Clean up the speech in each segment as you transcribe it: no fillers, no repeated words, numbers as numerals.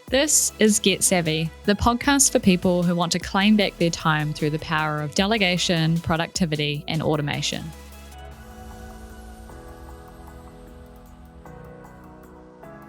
This is Get Savvy, the podcast for people who want to claim back their time through the power of delegation, productivity, and automation.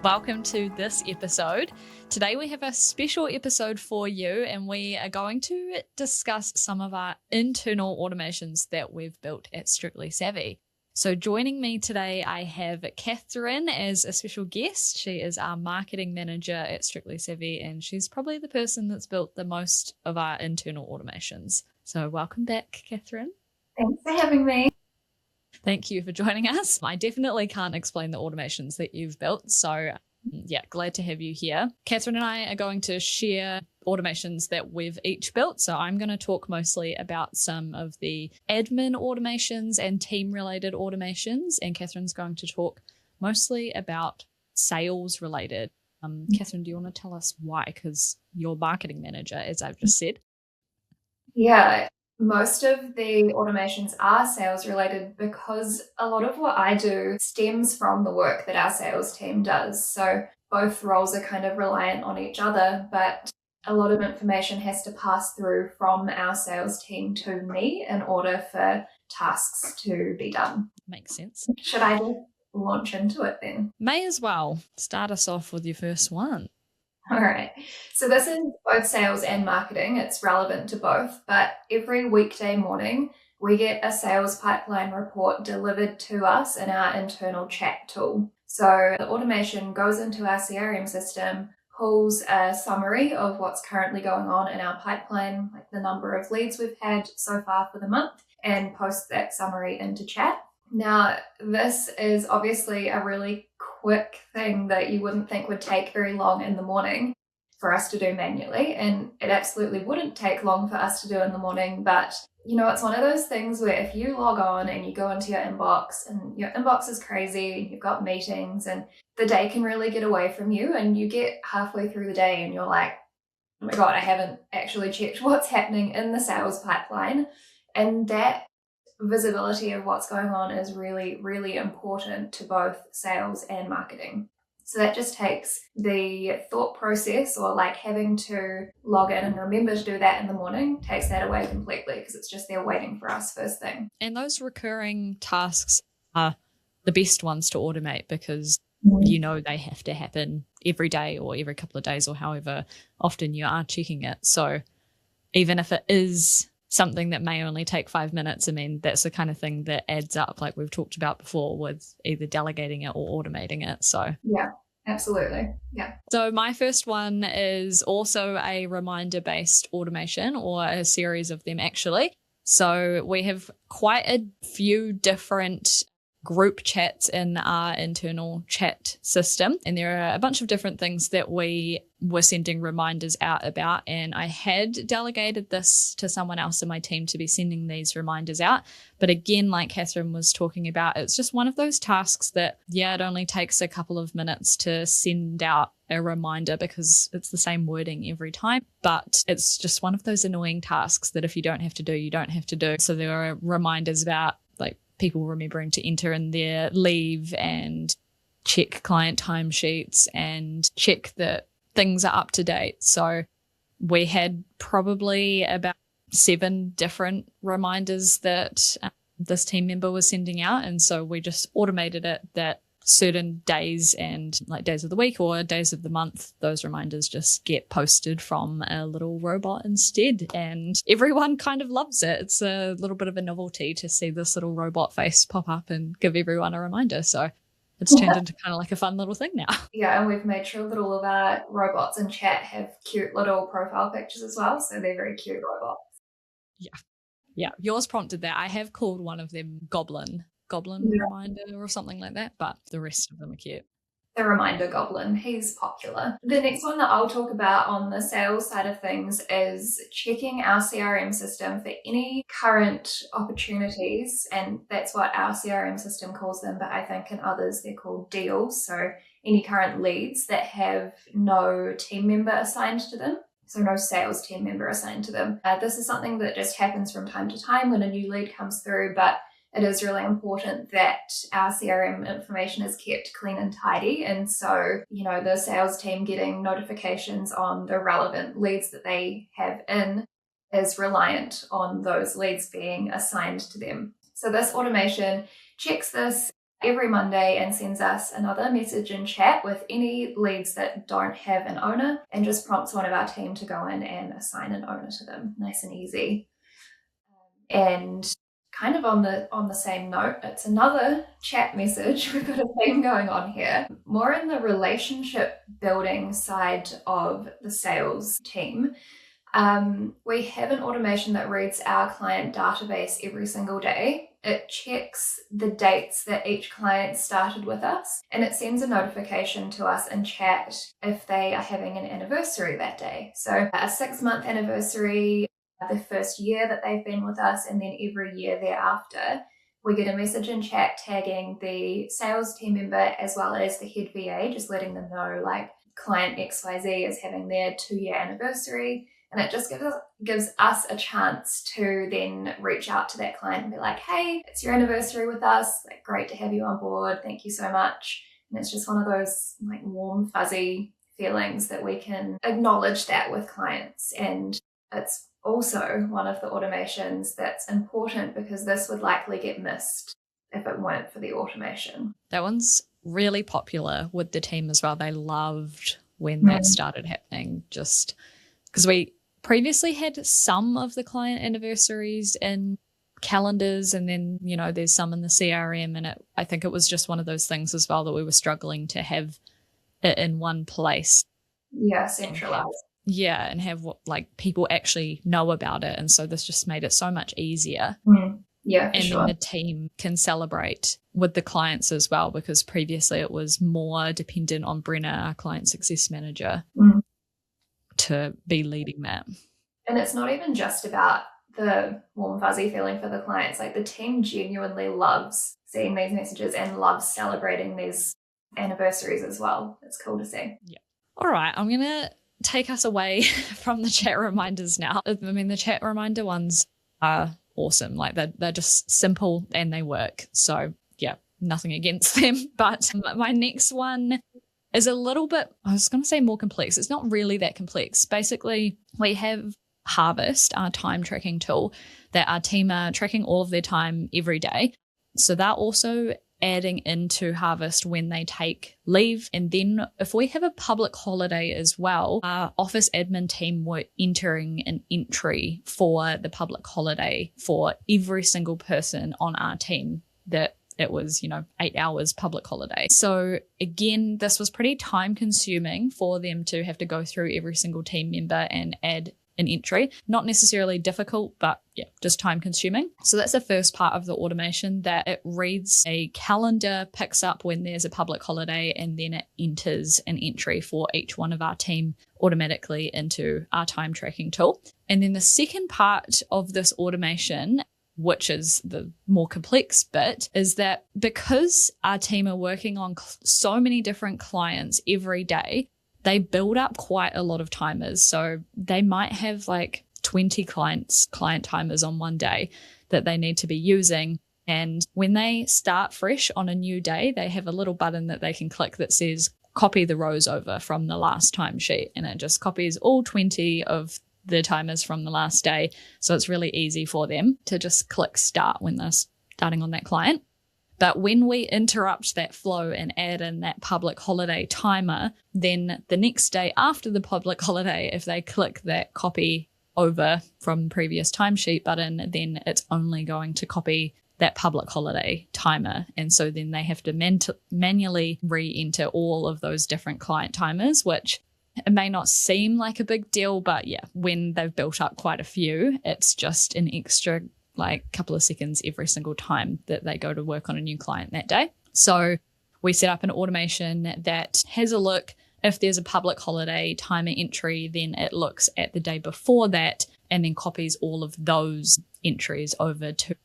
Welcome to this episode. Today we have a special episode for you, and we are going to discuss some of our internal automations that we've built at Strictly Savvy. So joining me today, I have Kathryn as a special guest. She is our marketing manager at Strictly Savvy, and she's probably the person that's built the most of our internal automations. So welcome back, Kathryn. Thanks for having me. Thank you for joining us. I definitely can't explain the automations that you've built, so glad to have you here. Kathryn and I are going to share automations that we've each built. So I'm going to talk mostly about some of the admin automations and team-related automations, and Kathryn's going to talk mostly about sales-related. Kathryn, do you want to tell us why? Because you're marketing manager, as I've just said. Yeah, most of the automations are sales related because a lot of what I do stems from the work that our sales team does. So both roles are kind of reliant on each other, but a lot of information has to pass through from our sales team to me in order for tasks to be done. Makes sense. Should I just launch into it then? May as well. Start us off with your first one. All right. So this is both sales and marketing. It's relevant to both, but every weekday morning, we get a sales pipeline report delivered to us in our internal chat tool. So the automation goes into our CRM system, pulls a summary of what's currently going on in our pipeline, like the number of leads we've had so far for the month, and posts that summary into chat. Now, this is obviously a really quick thing that you wouldn't think would take very long in the morning for us to do manually, and it absolutely wouldn't take long for us to do in the morning, but it's one of those things where if you log on and you go into your inbox and your inbox is crazy, you've got meetings and the day can really get away from you, and you get halfway through the day and you're like, oh my God, I haven't actually checked what's happening in the sales pipeline. And that visibility of what's going on is really, really important to both sales and marketing. So that just takes the thought process, or like having to log in and remember to do that in the morning, takes that away completely because it's just there waiting for us first thing. And those recurring tasks are the best ones to automate because they have to happen every day or every couple of days or however often you are checking it. So even if it is something that may only take 5 minutes, I mean, that's the kind of thing that adds up, like we've talked about before, with either delegating it or automating it. So yeah, absolutely. Yeah. So my first one is also a reminder-based automation, or a series of them actually. So we have quite a few different group chats in our internal chat system, and there are a bunch of different things that we were sending reminders out about, and I had delegated this to someone else in my team to be sending these reminders out. But again, like Kathryn was talking about, it's just one of those tasks that it only takes a couple of minutes to send out a reminder because it's the same wording every time, but it's just one of those annoying tasks that if you don't have to do, you don't have to do. So there are reminders about like people remembering to enter in their leave and check client timesheets and check that things are up to date. So we had probably about 7 different reminders that this team member was sending out. And so we just automated it that certain days and like days of the week or days of the month, those reminders just get posted from a little robot instead. And everyone kind of loves it. It's a little bit of a novelty to see this little robot face pop up and give everyone a reminder. So it's turned into kind of like a fun little thing now. Yeah, and we've made sure that all of our robots in chat have cute little profile pictures as well. So they're very cute robots. Yeah. Yours prompted that. I have called one of them Goblin reminder or something like that, but the rest of them are cute. The reminder goblin, he's popular. The next one that I'll talk about on the sales side of things is checking our CRM system for any current opportunities, and that's what our CRM system calls them, but I think in others they're called deals, so any current leads that have no team member assigned to them. So no sales team member assigned to them. This is something that just happens from time to time when a new lead comes through, but it is really important that our CRM information is kept clean and tidy. And so, the sales team getting notifications on the relevant leads that they have in is reliant on those leads being assigned to them. So this automation checks this every Monday and sends us another message in chat with any leads that don't have an owner, and just prompts one of our team to go in and assign an owner to them. Nice and easy. And kind of on the same note, it's another chat message. We've got a theme going on here, more in the relationship building side of the sales team. We have an automation that reads our client database every single day. It checks the dates that each client started with us, and it sends a notification to us in chat if they are having an anniversary that day. So a 6-month anniversary, the first year that they've been with us, and then every year thereafter, we get a message in chat tagging the sales team member as well as the head VA, just letting them know like client XYZ is having their 2-year anniversary. And it just gives us a chance to then reach out to that client and be like, hey, it's your anniversary with us. Like, great to have you on board. Thank you so much. And it's just one of those like warm, fuzzy feelings that we can acknowledge that with clients. And it's also one of the automations that's important because this would likely get missed if it weren't for the automation. That one's really popular with the team as well. They loved when that started happening, just because we previously had some of the client anniversaries in calendars, and then, there's some in the CRM, and I think it was just one of those things as well that we were struggling to have it in one place. Yeah, centralized. And have like people actually know about it. And so this just made it so much easier. Yeah, and then the team can celebrate with the clients as well, because previously it was more dependent on Brenna, our client success manager, to be leading that. And it's not even just about the warm fuzzy feeling for the clients. Like, the team genuinely loves seeing these messages and loves celebrating these anniversaries as well. It's cool to see. Yeah. All right, I'm going to take us away from the chat reminders now. I mean, the chat reminder ones are awesome. Like, they're just simple and they work. So yeah, nothing against them. But my next one is a little bit, I was going to say more complex. It's not really that complex. Basically, we have Harvest, our time tracking tool, that our team are tracking all of their time every day. So they're also adding into Harvest when they take leave. And then if we have a public holiday as well, our office admin team were entering an entry for the public holiday for every single person on our team that it was, 8 hours public holiday. So again, this was pretty time consuming for them to have to go through every single team member and add an entry. Not necessarily difficult, but yeah, just time consuming. So that's the first part of the automation, that it reads a calendar, picks up when there's a public holiday, and then it enters an entry for each one of our team automatically into our time tracking tool. And then the second part of this automation, which is the more complex bit, is that because our team are working on so many different clients every day, they build up quite a lot of timers. So they might have like 20 client timers on one day that they need to be using. And when they start fresh on a new day, they have a little button that they can click that says copy the rows over from the last timesheet. And it just copies all 20 of the timers from the last day. So it's really easy for them to just click start when they're starting on that client. But when we interrupt that flow and add in that public holiday timer, then the next day after the public holiday, if they click that copy over from previous timesheet button, then it's only going to copy that public holiday timer. And so then they have to manually re-enter all of those different client timers, which it may not seem like a big deal, but yeah, when they've built up quite a few, it's just an extra like couple of seconds every single time that they go to work on a new client that day. So we set up an automation that has a look. If there's a public holiday timer entry, then it looks at the day before that and then copies all of those entries over to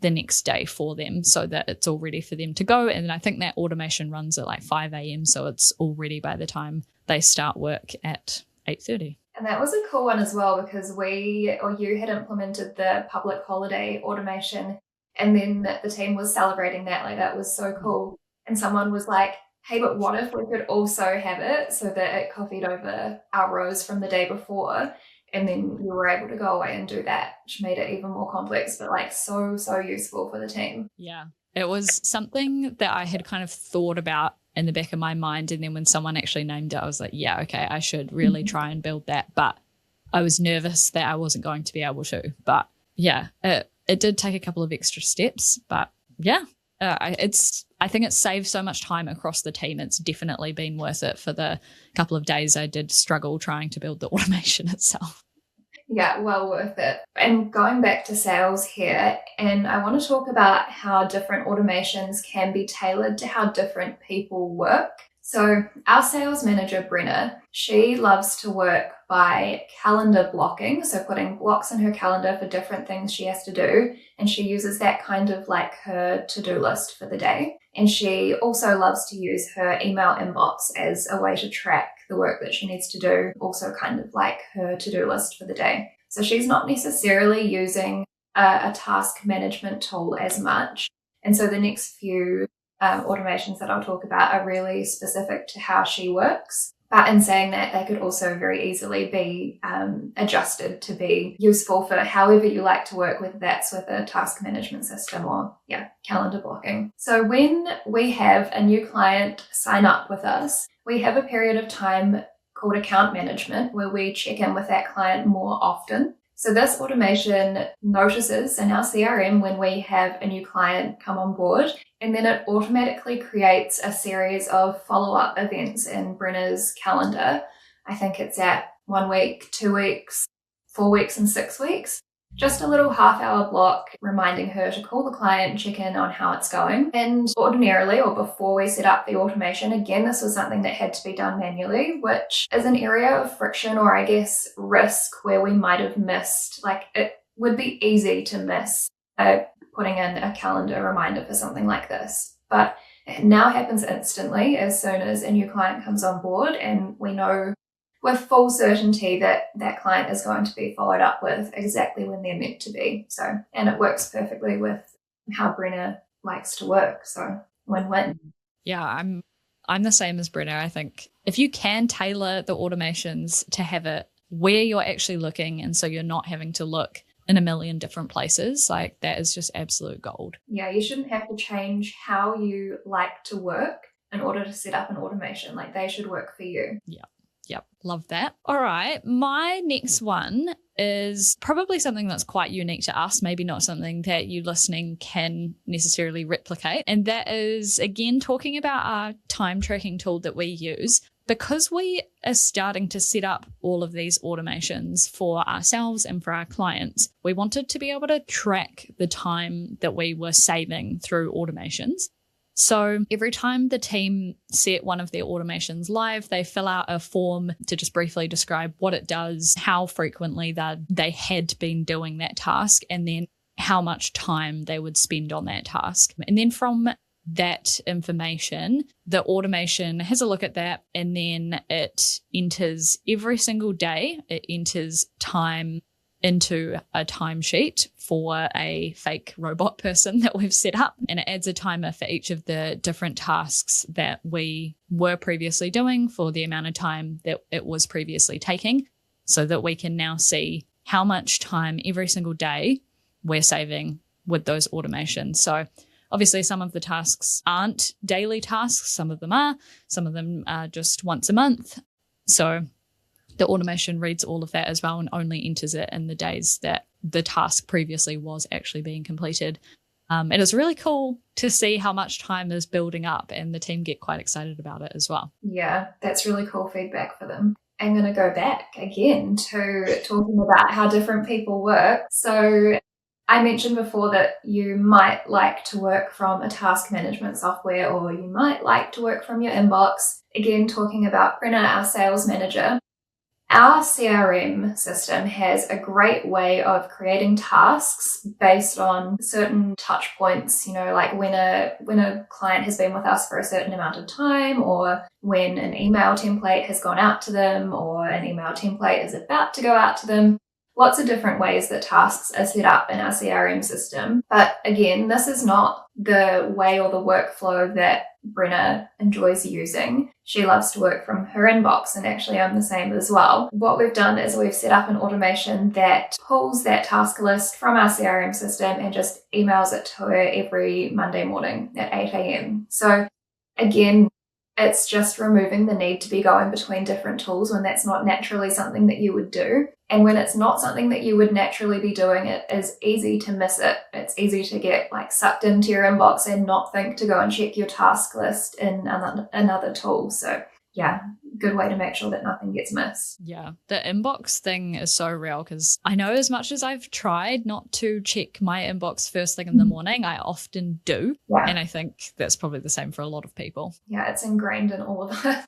the next day for them so that it's all ready for them to go. And I think that automation runs at like 5 a.m. So it's all ready by the time they start work at 8:30. And that was a cool one as well, because you had implemented the public holiday automation And then the team was celebrating that, like that was so cool. And someone was like, hey, but what if we could also have it so that it copied over our rows from the day before? And then you were able to go away and do that, which made it even more complex, but like so useful for the team. Yeah. It was something that I had kind of thought about in the back of my mind. And then when someone actually named it, I was like, yeah, okay, I should really try and build that. But I was nervous that I wasn't going to be able to. But yeah, it did take a couple of extra steps. But yeah, I think it saved so much time across the team. It's definitely been worth it for the couple of days I did struggle trying to build the automation itself. Yeah, well worth it. And going back to sales here, and I want to talk about how different automations can be tailored to how different people work. So our sales manager, Brenna, she loves to work by calendar blocking. So putting blocks in her calendar for different things she has to do. And she uses that kind of like her to-do list for the day. And she also loves to use her email inbox as a way to track the work that she needs to do, also kind of like her to-do list for the day. So she's not necessarily using a task management tool as much. And so the next few automations that I'll talk about are really specific to how she works. But in saying that, they could also very easily be adjusted to be useful for however you like to work, whether that's with a task management system or, calendar blocking. So when we have a new client sign up with us, we have a period of time called account management where we check in with that client more often. So this automation notices in our CRM when we have a new client come on board, and then it automatically creates a series of follow-up events in Brenna's calendar. I think it's at 1 week, 2 weeks, 4 weeks, and 6 weeks. Just a little half-hour block reminding her to call the client, check in on how it's going. And ordinarily, or before we set up the automation, again, this was something that had to be done manually, which is an area of friction or I guess risk where we might have missed. Like it would be easy to miss putting in a calendar reminder for something like this. But it now happens instantly as soon as a new client comes on board, and we know with full certainty that that client is going to be followed up with exactly when they're meant to be. So, and it works perfectly with how Brenna likes to work. So win-win. Yeah, I'm the same as Brenna. I think if you can tailor the automations to have it where you're actually looking, and so you're not having to look in a million different places, like that is just absolute gold. Yeah, you shouldn't have to change how you like to work in order to set up an automation. Like they should work for you. Yep, love that. All right, my next one is probably something that's quite unique to us, maybe not something that you listening can necessarily replicate. And that is, again, talking about our time tracking tool that we use. Because we are starting to set up all of these automations for ourselves and for our clients, we wanted to be able to track the time that we were saving through automations. So every time the team set one of their automations live, they fill out a form to just briefly describe what it does, how frequently they had been doing that task, and then how much time they would spend on that task. And then from that information, the automation has a look at that, and then it enters every single day, it enters time into a timesheet for a fake robot person that we've set up, and it adds a timer for each of the different tasks that we were previously doing for the amount of time that it was previously taking, so that we can now see how much time every single day we're saving with those automations. So obviously some of the tasks aren't daily tasks, some of them are just once a month. So the automation reads all of that as well and only enters it in the days that the task previously was actually being completed. And it's really cool to see how much time is building up, and the team get quite excited about it as well. Yeah, that's really cool feedback for them. I'm going to go back again to talking about how different people work. So I mentioned before that you might like to work from a task management software, or you might like to work from your inbox. Again, talking about Brenna, our sales manager. Our CRM system has a great way of creating tasks based on certain touch points, like when a client has been with us for a certain amount of time, or when an email template has gone out to them, or an email template is about to go out to them. lots of different ways that tasks are set up in our CRM system. But again, this is not the way or the workflow that Brenna enjoys using. She loves to work from her inbox, and actually I'm the same as well. What we've done is we've set up an automation that pulls that task list from our CRM system and just emails it to her every Monday morning at 8 a.m. So again, it's just removing the need to be going between different tools when that's not naturally something that you would do. And when it's not something that you would naturally be doing, it is easy to miss it. It's easy to get sucked into your inbox and not think to go and check your task list in another tool. So yeah, good way to make sure that nothing gets missed. Yeah, the inbox thing is so real because I know as much as I've tried not to check my inbox first thing in the morning, I often do. Yeah. And I think that's probably the same for a lot of people. Yeah, it's ingrained in all of us.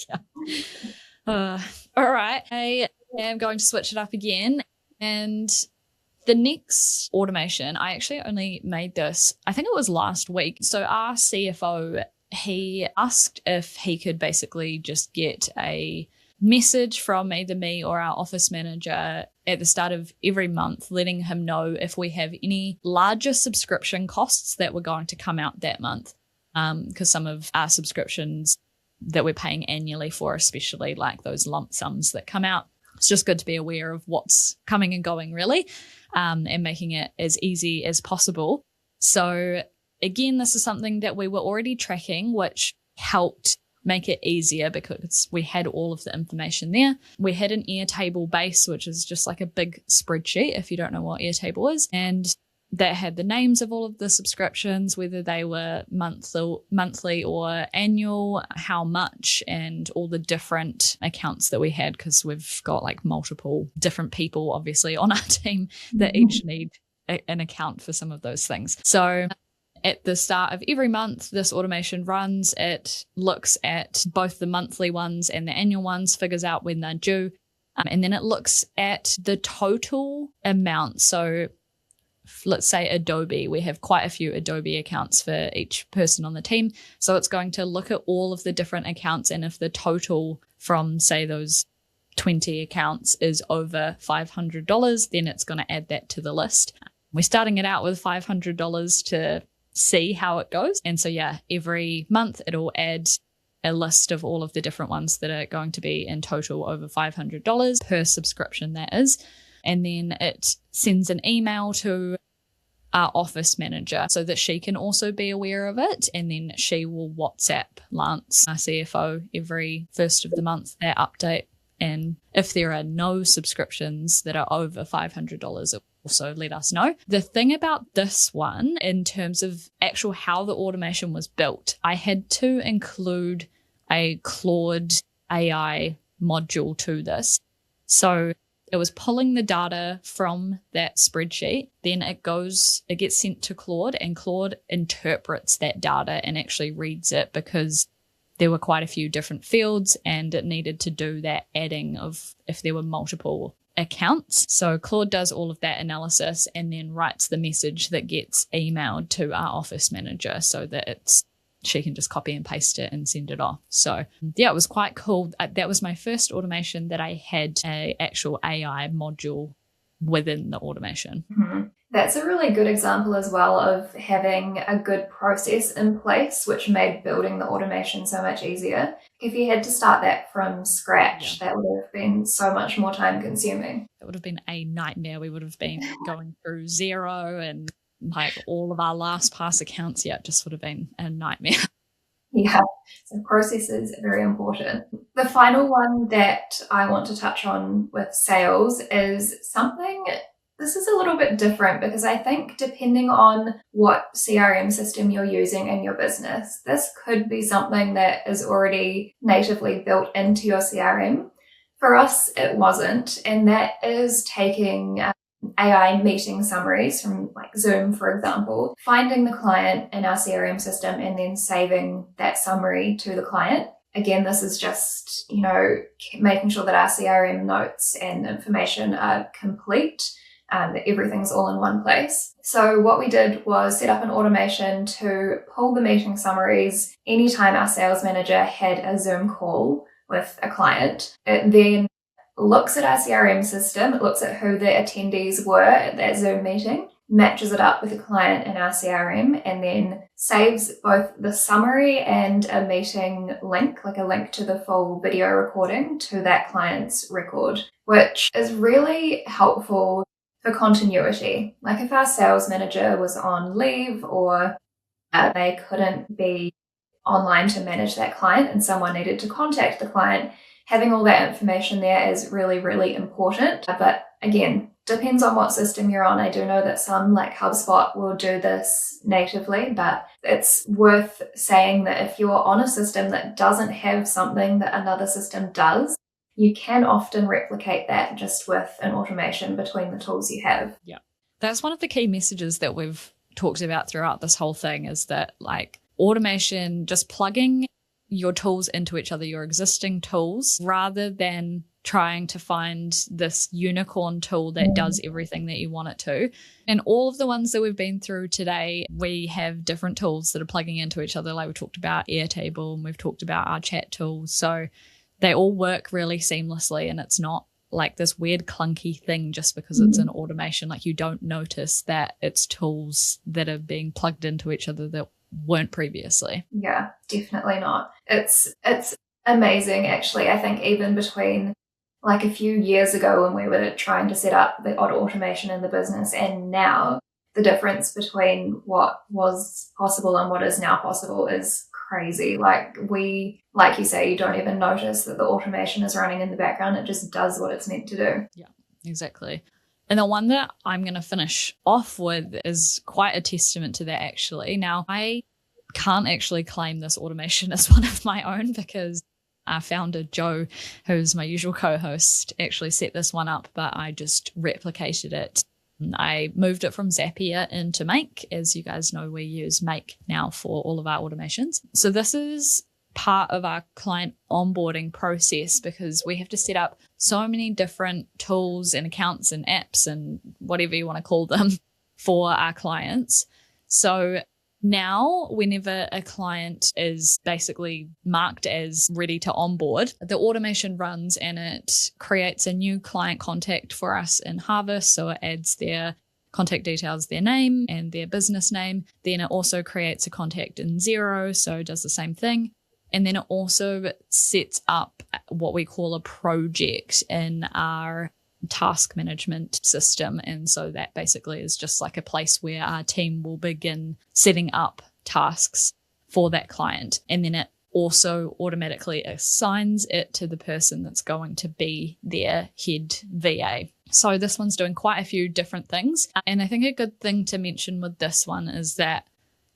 Yeah. All right. I am going to switch it up again. And the next automation, I actually only made this, I think it was last week. So our CFO, he asked if he could basically just get a message from either me or our office manager at the start of every month, letting him know if we have any larger subscription costs that were going to come out that month. Because some of our subscriptions that we're paying annually for, especially like those lump sums that come out, it's just good to be aware of what's coming and going really, and making it as easy as possible. So again, this is something that we were already tracking, which helped make it easier because we had all of the information there. We had an Airtable base, which is just like a big spreadsheet, if you don't know what Airtable is. And that had the names of all of the subscriptions, whether they were monthly or annual, how much, and all the different accounts that we had, because we've got multiple different people, obviously, on our team that each need an account for some of those things. So at the start of every month, this automation runs. It looks at both the monthly ones and the annual ones, figures out when they're due, and then it looks at the total amount. So let's say Adobe, we have quite a few Adobe accounts for each person on the team. So it's going to look at all of the different accounts, and if the total from, say, those 20 accounts is over $500, then it's going to add that to the list. We're starting it out with $500 to see how it goes. And so, yeah, every month it'll add a list of all of the different ones that are going to be in total over $500 per subscription, that is. And then it sends an email to our office manager so that she can also be aware of it. And then she will WhatsApp Lance, our CFO, every first of the month, that update. And if there are no subscriptions that are over $500, it will also let us know. The thing about this one, in terms of actual how the automation was built, I had to include a Claude AI module to this. So it was pulling the data from that spreadsheet, then it gets sent to Claude, and Claude interprets that data and actually reads it, because there were quite a few different fields and it needed to do that adding of if there were multiple accounts. So Claude does all of that analysis and then writes the message that gets emailed to our office manager so that she can just copy and paste it and send it off. So yeah, it was quite cool. That was my first automation that I had an actual AI module within the automation. Mm-hmm. That's a really good example as well of having a good process in place, which made building the automation so much easier. If you had to start that from scratch, that would have been so much more time consuming. It would have been a nightmare. We would have been going through Xero and all of our LastPass accounts. Yeah, it just would have been a nightmare. Yeah, so processes are very important. The final one that I want to touch on with sales is something, this is a little bit different, because I think depending on what CRM system you're using in your business, this could be something that is already natively built into your CRM. For us, it wasn't, and that is taking AI meeting summaries from Zoom, for example, finding the client in our CRM system and then saving that summary to the client. Again, this is just, making sure that our CRM notes and information are complete, that everything's all in one place. So what we did was set up an automation to pull the meeting summaries anytime our sales manager had a Zoom call with a client. It then looks at our CRM system, it looks at who the attendees were at that Zoom meeting, matches it up with a client in our CRM, and then saves both the summary and a meeting link, like a link to the full video recording, to that client's record, which is really helpful for continuity. Like if our sales manager was on leave or they couldn't be online to manage that client and someone needed to contact the client, having all that information there is really, really important. But again, depends on what system you're on. I do know that some like HubSpot will do this natively, but it's worth saying that if you're on a system that doesn't have something that another system does, you can often replicate that just with an automation between the tools you have. Yeah. That's one of the key messages that we've talked about throughout this whole thing, is that like automation, just plugging your tools into each other, your existing tools, rather than trying to find this unicorn tool that does everything that you want it to. And all of the ones that we've been through today, we have different tools that are plugging into each other. Like we talked about Airtable and we've talked about our chat tools. So they all work really seamlessly, and it's not like this weird clunky thing just because it's an automation. Like you don't notice that it's tools that are being plugged into each other that weren't previously. Yeah, definitely not. It's amazing actually. I think even between like a few years ago when we were trying to set up the odd automation in the business and now, the difference between what was possible and what is now possible is crazy. Like you say, you don't even notice that the automation is running in the background. It just does what it's meant to do. Yeah, exactly. And the one that I'm going to finish off with is quite a testament to that, actually. Now, I can't actually claim this automation as one of my own because our founder, Joe, who's my usual co-host, actually set this one up, but I just replicated it. I moved it from Zapier into Make. As you guys know, we use Make now for all of our automations. So this is part of our client onboarding process because we have to set up so many different tools and accounts and apps and whatever you want to call them for our clients. So now, whenever a client is basically marked as ready to onboard, the automation runs and it creates a new client contact for us in Harvest. So it adds their contact details, their name and their business name. Then it also creates a contact in Xero, so it does the same thing. And then it also sets up what we call a project in our task management system. And so that basically is just like a place where our team will begin setting up tasks for that client. And then it also automatically assigns it to the person that's going to be their head VA. So this one's doing quite a few different things. And I think a good thing to mention with this one is that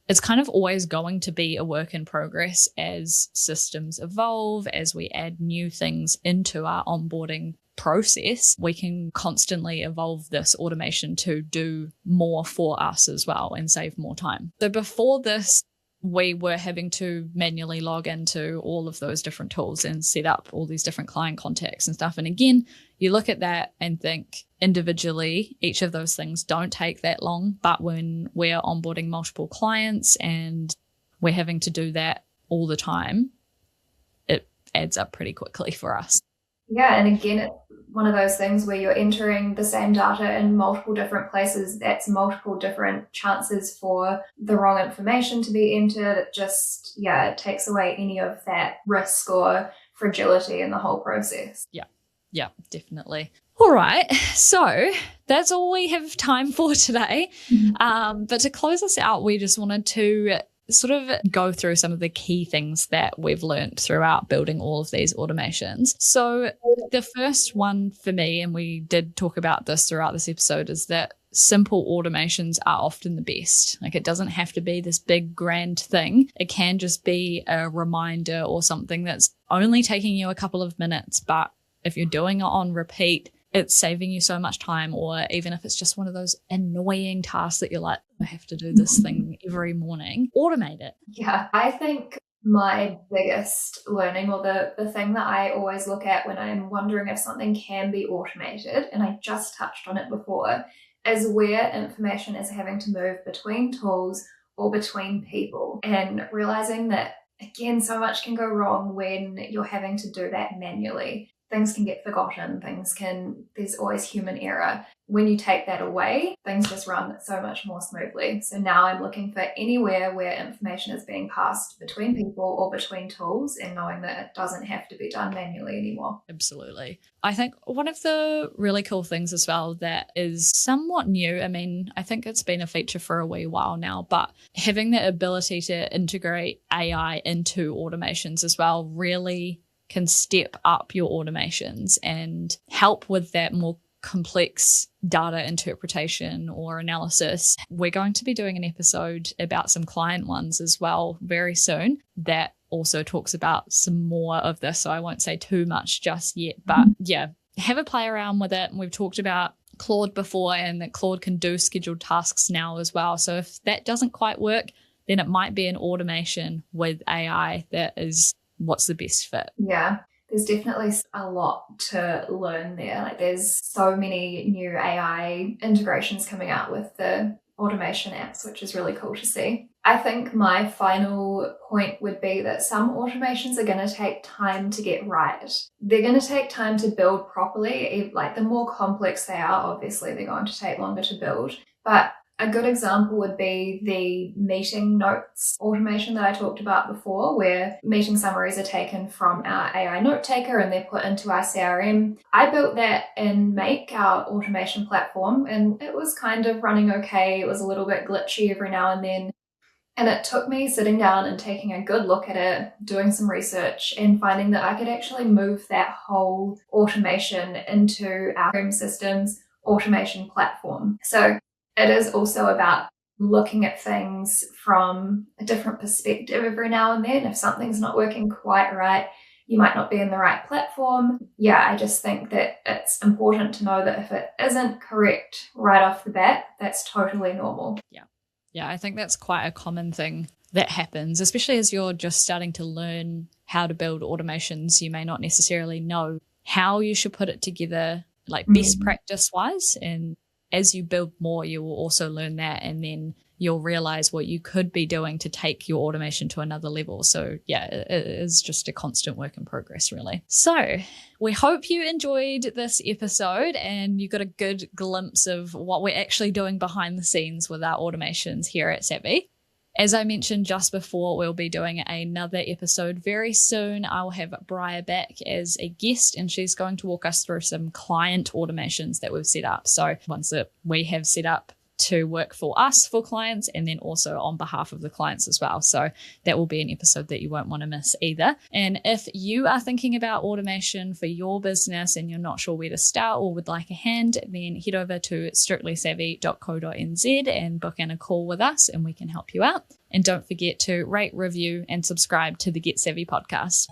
it's kind of always going to be a work in progress as systems evolve, as we add new things into our onboarding process. We can constantly evolve this automation to do more for us as well and save more time. So before this, we were having to manually log into all of those different tools and set up all these different client contacts and stuff. And again, you look at that and think individually, each of those things don't take that long. But when we're onboarding multiple clients and we're having to do that all the time, it adds up pretty quickly for us. Yeah, and again, it's one of those things where you're entering the same data in multiple different places. That's multiple different chances for the wrong information to be entered. It takes away any of that risk or fragility in the whole process. Yeah, definitely. All right, so that's all we have time for today. But to close us out, we just wanted to sort of go through some of the key things that we've learned throughout building all of these automations. So the first one for me, and we did talk about this throughout this episode, is that simple automations are often the best. Like it doesn't have to be this big grand thing. It can just be a reminder or something that's only taking you a couple of minutes, but if you're doing it on repeat, it's saving you so much time. Or even if it's just one of those annoying tasks that you're like, I have to do this thing every morning, automate it. Yeah, I think my biggest learning, or the thing that I always look at when I'm wondering if something can be automated, and I just touched on it before, is where information is having to move between tools or between people, and realizing that, again, so much can go wrong when you're having to do that manually. things can get forgotten, there's always human error. When you take that away, things just run so much more smoothly. So now I'm looking for anywhere where information is being passed between people or between tools, and knowing that it doesn't have to be done manually anymore. Absolutely. I think one of the really cool things as well that is somewhat new, I mean, I think it's been a feature for a wee while now, but having the ability to integrate AI into automations as well really can step up your automations and help with that more complex data interpretation or analysis. We're going to be doing an episode about some client ones as well very soon that also talks about some more of this, so I won't say too much just yet. But yeah, have a play around with it. We've talked about Claude before, and that Claude can do scheduled tasks now as well. So if that doesn't quite work, then it might be an automation with AI that is what's the best fit. Yeah. There's definitely a lot to learn there. Like, there's so many new AI integrations coming out with the automation apps, which is really cool to see. I think my final point would be that some automations are going to take time to get right. They're going to take time to build properly. Like, the more complex they are, obviously they're going to take longer to build. But a good example would be the meeting notes automation that I talked about before, where meeting summaries are taken from our AI note taker and they're put into our CRM. I built that in Make, our automation platform, and it was kind of running okay. It was a little bit glitchy every now and then. And it took me sitting down and taking a good look at it, doing some research, and finding that I could actually move that whole automation into our home systems automation platform. So it is also about looking at things from a different perspective every now and then. If something's not working quite right, you might not be in the right platform. Yeah, I just think that it's important to know that if it isn't correct right off the bat, that's totally normal. Yeah, I think that's quite a common thing that happens, especially as you're just starting to learn how to build automations. You may not necessarily know how you should put it together, like best practice wise. And as you build more, you will also learn that, and then you'll realize what you could be doing to take your automation to another level. So yeah, it is just a constant work in progress, really. So we hope you enjoyed this episode and you got a good glimpse of what we're actually doing behind the scenes with our automations here at Savvy. As I mentioned just before, we'll be doing another episode very soon. I'll have Briar back as a guest, and she's going to walk us through some client automations that we've set up. So ones that we have set up to work for us, for clients, and then also on behalf of the clients as well. So that will be an episode that you won't want to miss either. And if you are thinking about automation for your business and you're not sure where to start or would like a hand, then head over to strictlysavvy.co.nz and book in a call with us and we can help you out. And don't forget to rate, review, and subscribe to the Get Savvy podcast.